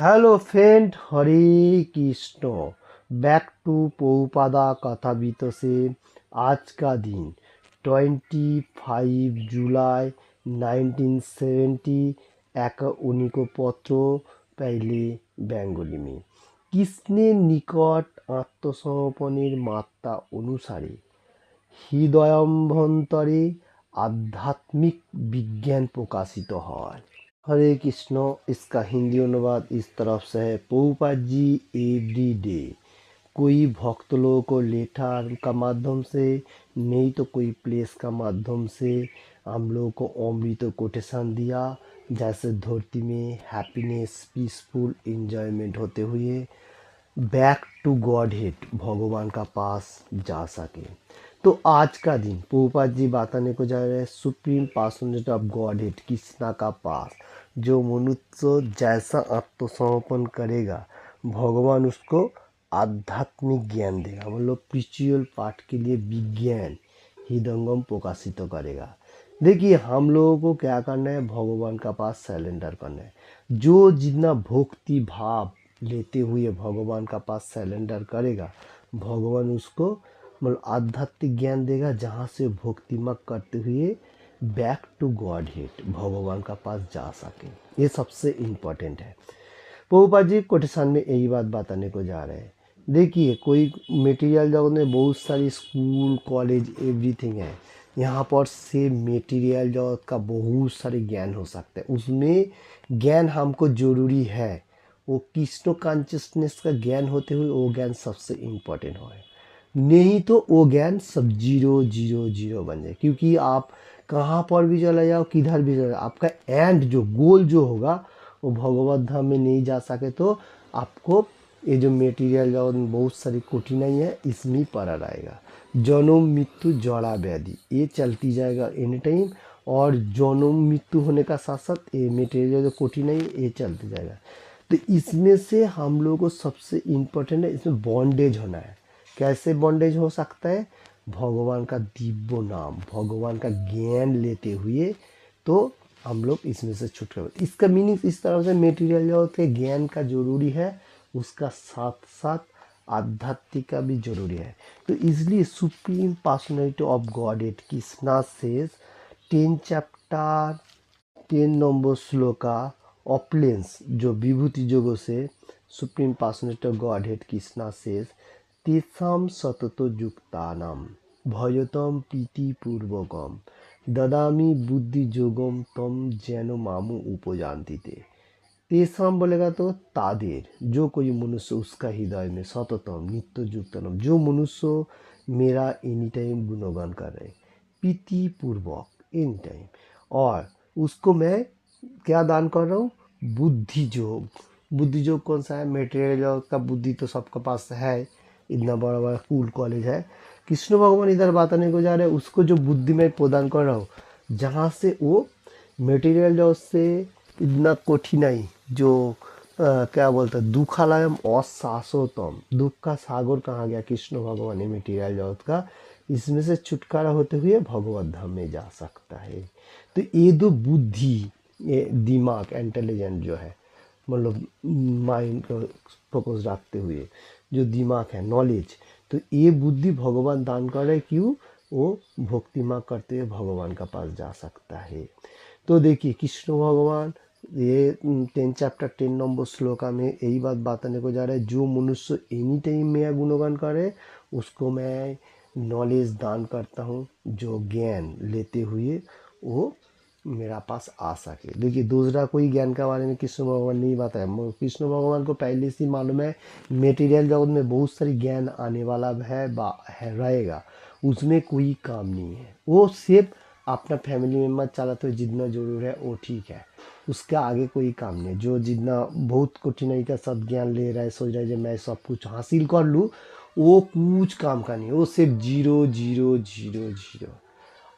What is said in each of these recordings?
Hello friend, Hare Krishna. Back to पौपादा कथा बीत से। आज का दिन 25 जुलाई 1970। एक उन्हीं को पत्र पहले बेंगली में কৃষ্ণের নিকট আত্মসমর্পণের মাত্রা অনুসারে হৃদয়ম্ভন্তরে আধ্যাত্মিক বিজ্ঞান প্রকাশিত হয়। हरे कृष्ण। इसका हिंदी अनुवाद इस तरफ से है। प्रभुपाद जी एवरी डे कोई भक्त लोगों को लेटर का माध्यम से, नहीं तो कोई प्लेस का माध्यम से हम लोगों को अमृत कोटेशन दिया, जैसे धरती में हैप्पीनेस पीसफुल एंजॉयमेंट होते हुए बैक टू गॉड हेड भगवान का पास जा सके। तो आज का दिन प्रभुपाद जी बताने को जा रहे हैं supreme personality of Godhead Krishna का पास। जो मनुष्य जैसा आत्मसमर्पण करेगा भगवान उसको आध्यात्मिक ज्ञान देगा, मतलब स्पिरिचुअल पार्ट के लिए विज्ञान हृदयंगम प्रकाशित करेगा। देखिए हम लोगों को क्या करना है, भगवान का पास सरेंडर करना है। जो जितना भक्ति भाव लेते हुए भगवान का पास सरेंडर करेगा, भगवान उसको मतलब आध्यात्मिक ज्ञान देगा, जहाँ से भक्तिमक करते हुए बैक टू गॉड हेड भगवान का पास जा सके। ये सबसे इम्पोर्टेंट है। प्रभुपाद जी कोटेशन में यही बात बताने को जा रहे हैं। देखिए कोई मटेरियल जगत में बहुत सारी स्कूल कॉलेज एवरीथिंग है, यहाँ पर से मटेरियल जगत का बहुत सारे ज्ञान हो सकता है। उसमें ज्ञान हमको ज़रूरी है, वो कृष्ण कॉन्शियसनेस का ज्ञान होते हुए वो ज्ञान सबसे इम्पोर्टेंट है। नहीं तो वो ज्ञान सब जीरो जीरो जीरो बन जाए, क्योंकि आप कहाँ पर भी चला जाओ किधर भी चला जाओ, आपका एंड जो गोल जो होगा वो भगवत धाम में नहीं जा सके तो आपको ये जो मेटीरियल जगत में बहुत सारी कठिनाई है इसमें पड़ा रहेगा। जन्म मृत्यु जड़ा व्याधि ये चलती जाएगा एनी टाइम, और जन्म मृत्यु होने का साथ साथ ये मेटीरियल जो कठिनाई ये चलती जाएगा। तो इसमें से हम लोगों को सबसे इम्पोर्टेंट है, इसमें बॉन्डेज होना है। कैसे बॉन्डेज हो सकता है, भगवान का दिव्य नाम भगवान का ज्ञान लेते हुए तो हम लोग इसमें से छुटकारा। इसका मीनिंग इस तरह से मेटीरियल जो होते हैं ज्ञान का जरूरी है, उसका साथ साथ आध्यात्मिक का भी जरूरी है। तो इसलिए supreme personality of Godhead Krishna says 10 chapter 10 number shloka ऑपलेंस जो विभूति जोगों से supreme personality of Godhead Krishna says तेषां सततो युक्तानां भयतम प्रीतिपूर्वकम ददामी बुद्धि जोगम तम जैन मामू उपजानती थे। तेषाम बोलेगा तो तादेर, जो कोई मनुष्य उसका हृदय में सततम नित्य युक्तनम, जो मनुष्य मेरा एनी टाइम गुणगान कर रहे प्रीति पूर्वक एनी टाइम, और उसको मैं क्या दान कर रहा हूँ, बुद्धि योग। बुद्धि योग कौन सा है, मेटेरियल जगत का बुद्धि तो सबके पास है, इतना बड़ा बड़ा स्कूल कॉलेज है। कृष्ण भगवान इधर बताने को जा रहे हैं उसको जो बुद्धि मैं प्रदान कर रहा हूँ, जहाँ से वो मेटेरियल जगत से इतना कठिनाई जो क्या बोलते हैं दुखालयम अशाश्वतम, दुख का सागर कहाँ गया, कृष्ण भगवान ने मेटेरियल जगत का, इसमें से छुटकारा होते हुए भगवत धाम में जा सकता है। तो ये दो बुद्धि, ये दिमाग इंटेलिजेंट जो है, मतलब माइंड को फोकस रखते हुए जो दिमाग है नॉलेज, तो ये बुद्धि भगवान दान कर रहे, क्यों, वो भक्तिमा करते हुए भगवान का पास जा सकता है। तो देखिए कृष्ण भगवान ये 10 चैप्टर 10 नंबर श्लोका में यही बात बताने को जा रहा है, जो मनुष्य एनी टाइम मेरा गुणगान करे उसको मैं नॉलेज दान करता हूँ, जो ज्ञान लेते हुए वो मेरा पास आ सके। देखिए दूसरा कोई ज्ञान के बारे में कृष्ण भगवान नहीं बताया, कृष्ण भगवान को पहले से मालूम है मेटेरियल जगत में बहुत सारी ज्ञान आने वाला है रहेगा, उसमें कोई काम नहीं है। वो सिर्फ अपना फैमिली मेम्बर चलाते हुए जितना जरूर है वो ठीक है, उसका आगे कोई काम नहीं। जो जितना बहुत कठिनाई का सब ज्ञान ले रहा है, सोच रहा है कि मैं सब कुछ हासिल कर लूँ, वो कुछ काम का नहीं, वो सिर्फ जीरो जीरो जीरो जीरो।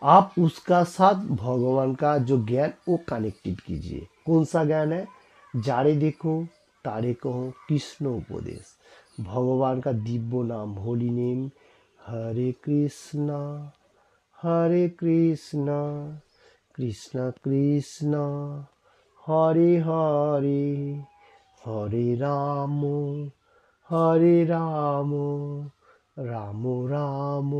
आप उसका साथ भगवान का जो ज्ञान वो कनेक्टेड कीजिए। कौन सा ज्ञान है, जारे देखो तारे कहो कृष्ण उपदेश, भगवान का दिव्य नाम होली नेम, हरे कृष्णा कृष्ण कृष्ण हरे हरे हरे हरे राम राम राम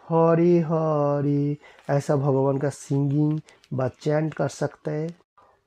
हरे हरे। ऐसा भगवान का सिंगिंग व चैंट कर सकते हैं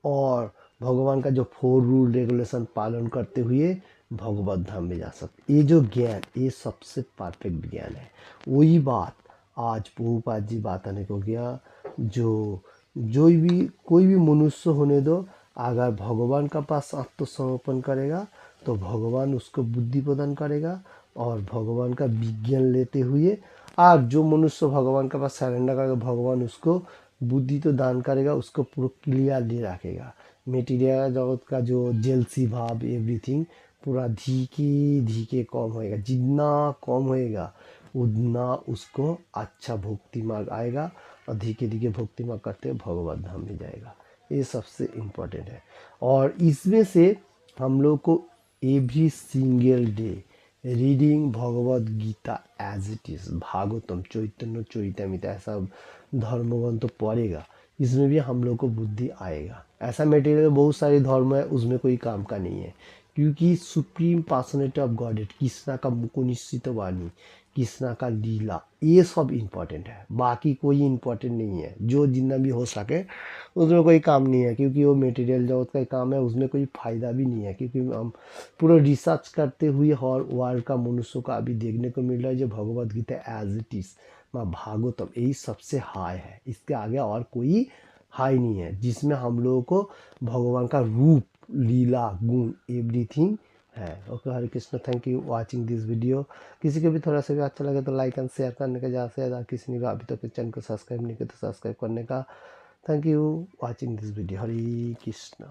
और भगवान का जो 4 रूल रेगुलेशन पालन करते हुए भगवत धाम में जा सकते। ये जो ज्ञान, ये सबसे परफेक्ट ज्ञान है। वही बात आज प्रभुपाद जी बताने को गया, जो भी कोई भी मनुष्य होने दो, अगर भगवान का पास आत्मसमर्पण करेगा तो भगवान उसको बुद्धि प्रदान करेगा और भगवान का विज्ञान लेते हुए, और जो मनुष्य भगवान के पास सरेंडर करेगा भगवान उसको बुद्धि तो दान करेगा, उसको पूरा क्लियरली रखेगा। मटेरियल जगत का जो जेलसी भाव एवरीथिंग पूरा धीरे धीरे कम होएगा। जितना कम होएगा उतना उसको अच्छा भक्ति मार्ग आएगा और धीरे धीरे भक्ति मार्ग करते हुए भगवत धाम में जाएगा। ये सबसे इम्पोर्टेंट है। और इसमें से हम लोग को every single day reading Bhagavad Gita as it is, Bhagavatam, Chaitanya Charitamrita, ऐसा धर्मग्रंथ तो पढ़ेगा। इसमें भी हम लोग को बुद्धि आएगा। ऐसा मटेरियल बहुत सारे धर्म है, उसमें कोई काम का नहीं है, क्योंकि supreme personality of godhead, Krishna का मुकुनिश्चित वाणी, कृष्णा का लीला, ये सब इम्पोर्टेंट है। बाकी कोई इम्पोर्टेंट नहीं है। जो जितना भी हो सके उसमें कोई काम नहीं है, क्योंकि वो मटेरियल जगत का काम है, उसमें कोई फ़ायदा भी नहीं है। क्योंकि हम पूरा रिसर्च करते हुए और वर्ल्ड का मनुष्यों का अभी देखने को मिल रहा है जो भगवत गीता एज इट इज़ माँ भागवतम यही सबसे हाई है। इसके आगे और कोई हाई नहीं है, जिसमें हम लोगों को भगवान का रूप, लीला, गुण एवरीथिंग है। Okay, Hare Krishna. Thank you watching this video. किसी को भी थोड़ा सा भी अच्छा लगे तो लाइक एंड शेयर करने का, ज़्यादा से ज़्यादा। किसी ने भी अभी तक चैनल को सब्सक्राइब नहीं किया तो सब्सक्राइब करने का। Thank you watching this video. Hare Krishna.